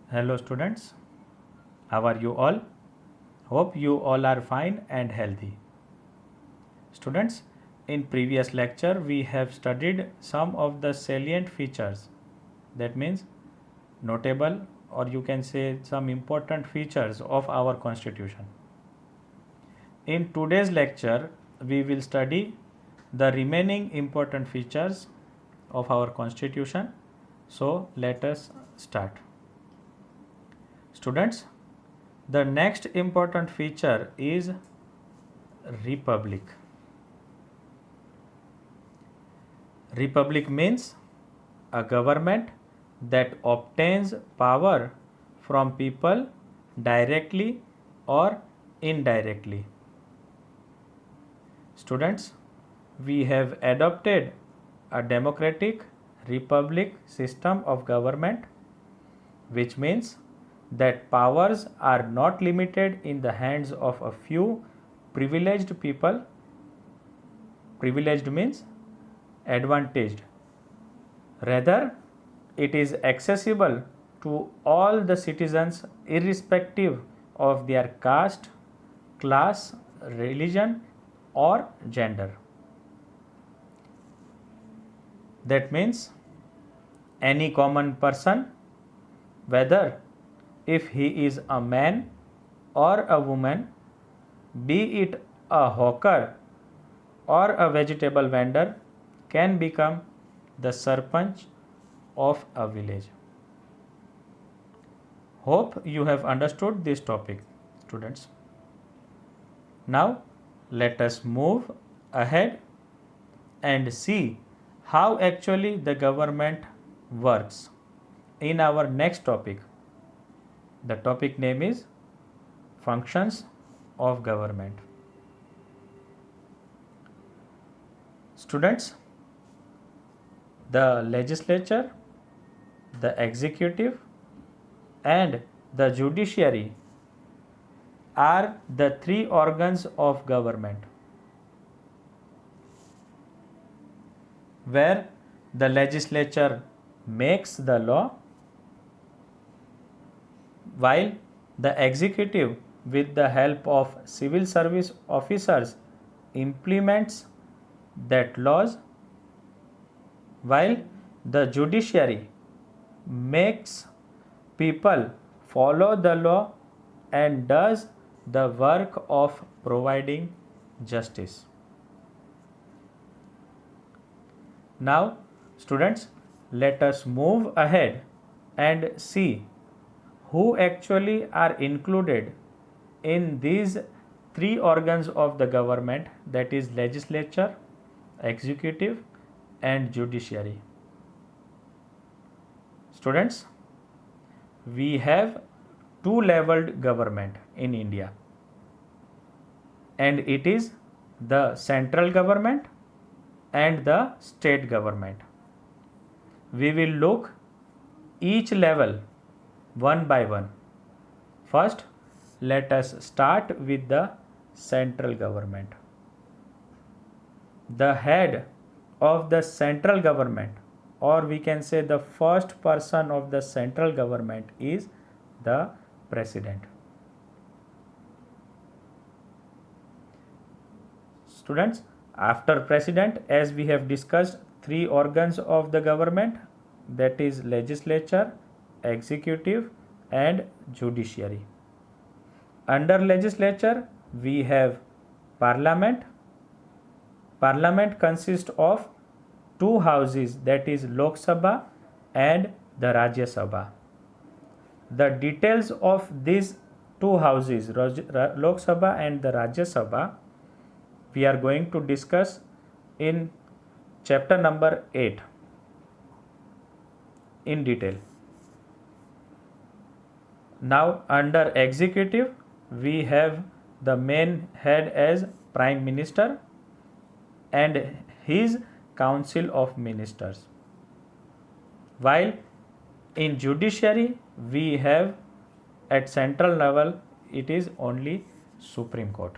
Hello students, how are you all? Hope you all are fine and healthy. Students, in previous lecture we have studied some of the salient features, that means notable or you can say some important features of our constitution. In today's lecture we will study the remaining important features of our constitution. So let us start. Students, the next important feature is republic. Republic means a government that obtains power from people directly or indirectly. Students, we have adopted a democratic republic system of government, which means that powers are not limited in the hands of a few privileged people. Privileged means advantaged. Rather, it is accessible to all the citizens irrespective of their caste, class, religion, or gender. That means any common person, whether if he is a man or a woman, be it a hawker or a vegetable vendor, can become the sarpanch of a village. Hope you have understood this topic, students. Now let us move ahead and see how actually the government works in our next topic. The topic name is functions of government. Students, the legislature, the executive, and the judiciary are the three organs of government, where the legislature makes the law, while the executive, with the help of civil service officers, implements that laws, while the judiciary makes people follow the law and does the work of providing justice. Now, students, let us move ahead and see who actually are included in these three organs of the government, that is legislature, executive, and judiciary. Students, we have two-leveled government in India, and it is the central government and the state government. We will look each level one by one. First, let us start with the central government. The head of the central government, or we can say the first person of the central government, is the president. Students, after president, as we have discussed, three organs of the government, that is legislature, executive, and judiciary. Under legislature, we have parliament. Parliament consists of two houses, that is Lok Sabha and the Rajya Sabha. The details of these two houses, Lok Sabha and the Rajya Sabha, we are going to discuss in chapter number 8 in detail. Now, under executive, we have the main head as Prime Minister and his council of ministers, while in judiciary we have at central level it is only Supreme Court.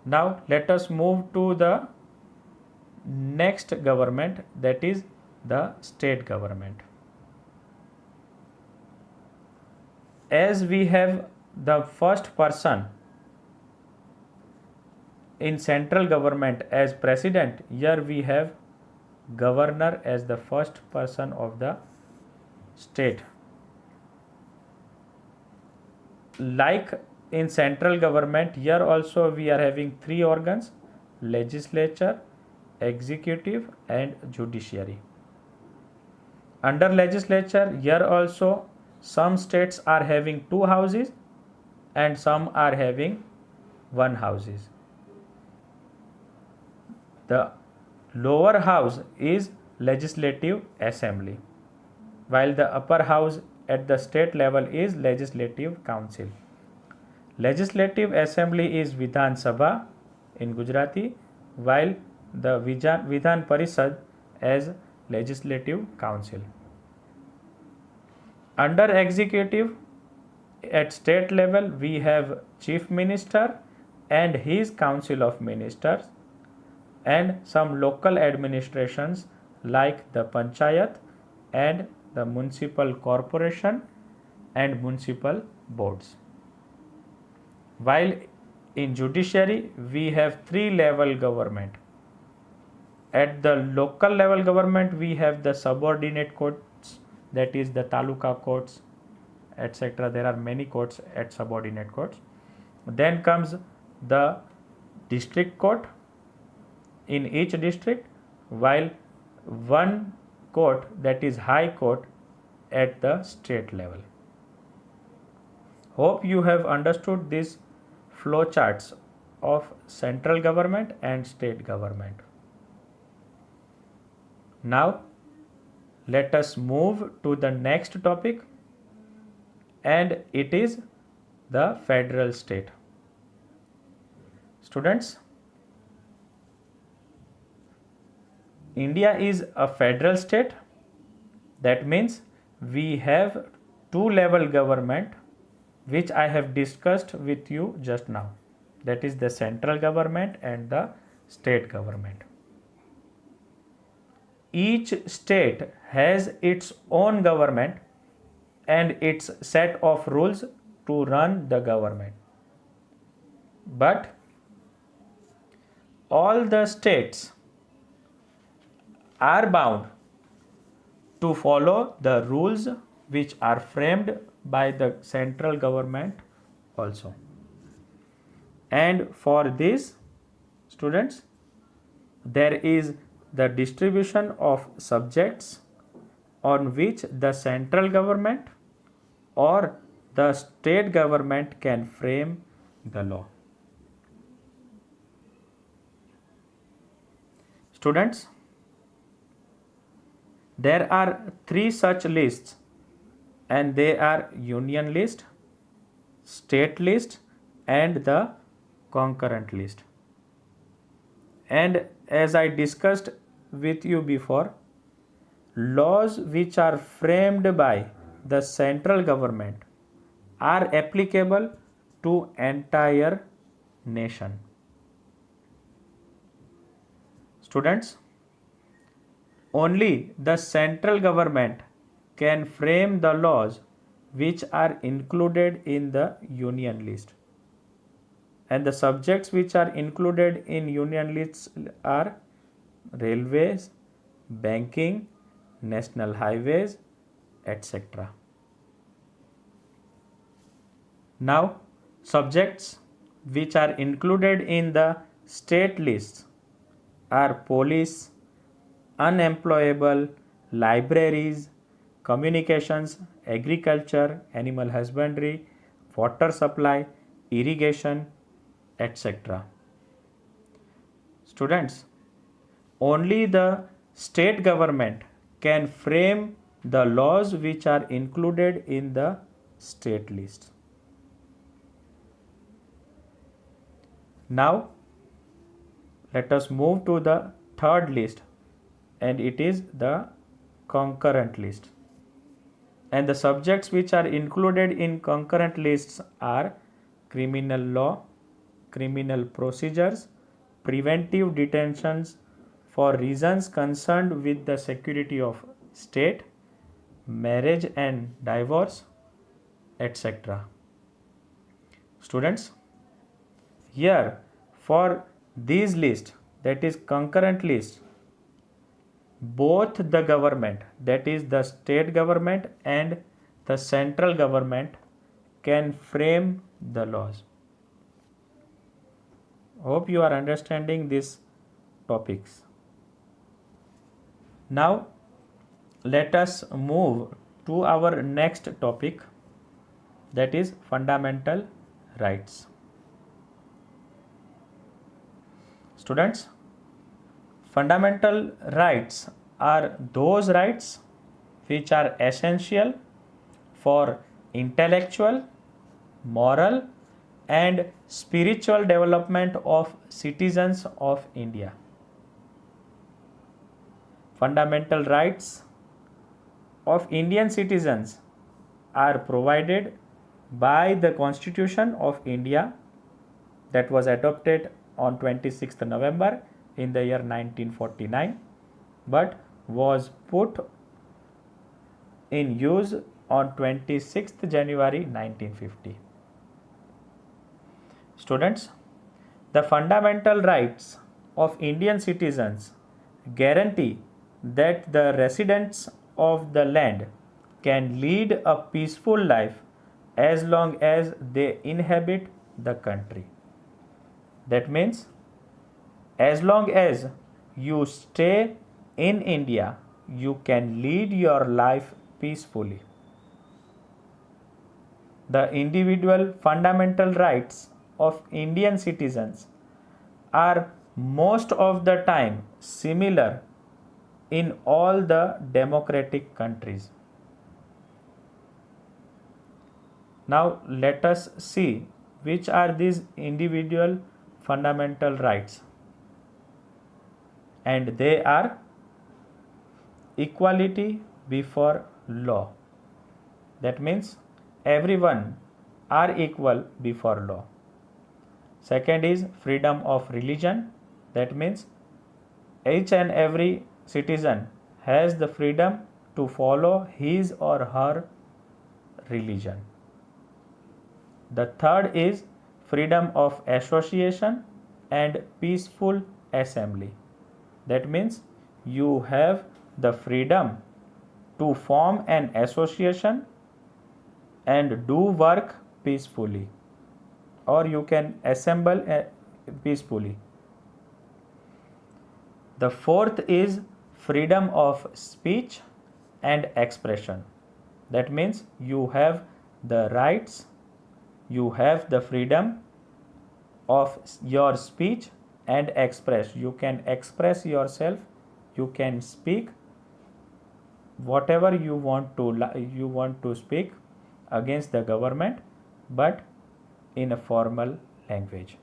Now let us move to the next government, that is the state government. as we have the first person in central government as president, here we have governor as the first person of the state. Like in central government, here also we are having three organs: legislature, executive and judiciary. Under legislature, here also some states are having two houses and some are having one houses. The lower house is legislative assembly, while the upper house at the state level is legislative council. Legislative assembly is Vidhan Sabha in Gujarati, while the Vidhan Parishad as legislative council. Under executive at state level, we have chief minister and his council of ministers, and some local administrations like the panchayat and the municipal corporation and municipal boards. While in judiciary, we have three level government. At the local level government, we have the subordinate courts, that is the taluka courts, etc. There are many courts at subordinate courts. Then comes the district court in each district, while one court, that is high court, at the state level. Hope you have understood these flow charts of central government and state government. Now let us move to the next topic, and it is the federal state. Students, India is a federal state. That means we have two level government, which I have discussed with you just now. That is the central government and the state government. Each state has its own government and its set of rules to run the government. But all the states are bound to follow the rules which are framed by the central government also. And for this, students, there is the distribution of subjects on which the central government or the state government can frame the law. Students, there are three such lists, and they are union list, state list and the concurrent list. And as I discussed with you before, laws which are framed by the central government are applicable to entire nation. Students, only the central government can frame the laws which are included in the union list. And the subjects which are included in union lists are railways, banking, national highways, etc. Now, subjects which are included in the state lists are police, unemployable, libraries, communications, agriculture, animal husbandry, water supply, irrigation, etc. Students, only the state government can frame the laws which are included in the state list. Now, let us move to the third list, and it is the concurrent list. And the subjects which are included in concurrent lists are criminal law, criminal procedures, preventive detentions for reasons concerned with the security of state, marriage and divorce, etc. Students, here for these lists, that is concurrent list, both the government, that is the state government and the central government, can frame the laws. Hope you are understanding these topics. Now let us move to our next topic, that is fundamental rights. Students, fundamental rights are those rights which are essential for intellectual, moral, and spiritual development of citizens of India. Fundamental rights of Indian citizens are provided by the Constitution of India that was adopted on 26th November in the year 1949 but was put in use on 26th January 1950. Students, the fundamental rights of Indian citizens guarantee that the residents of the land can lead a peaceful life as long as they inhabit the country. That means, as long as you stay in India, you can lead your life peacefully. The individual fundamental rights of Indian citizens are most of the time similar in all the democratic countries. Now let us see which are these individual fundamental rights. And they are equality before law. That means everyone are equal before law. Second is freedom of religion. That means each and every citizen has the freedom to follow his or her religion. The third is freedom of association and peaceful assembly. That means you have the freedom to form an association and do work peacefully, or you can assemble peacefully. The fourth is freedom of speech and expression. That means you have the rights, you have the freedom of your speech and express. You can express yourself, you can speak whatever you want to speak against the government, but in a formal language.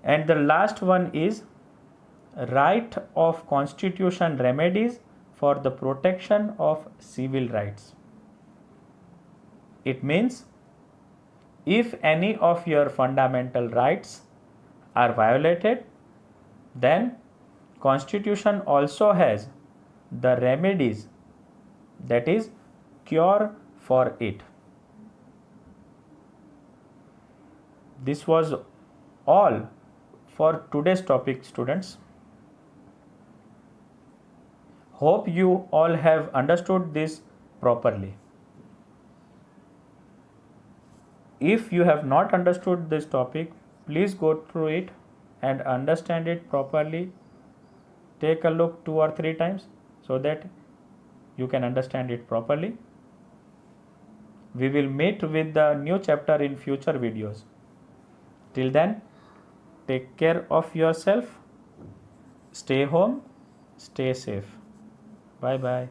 And the last one is right of constitution remedies for the protection of civil rights. It means if any of your fundamental rights are violated, then Constitution also has the remedies, that is cure for it. This was all for today's topic, students. Hope you all have understood this properly. If you have not understood this topic, please go through it and understand it properly. Take a look 2 or 3 times so that you can understand it properly. We will meet with the new chapter in future videos. Till then, take care of yourself. Stay home, stay safe. Bye bye.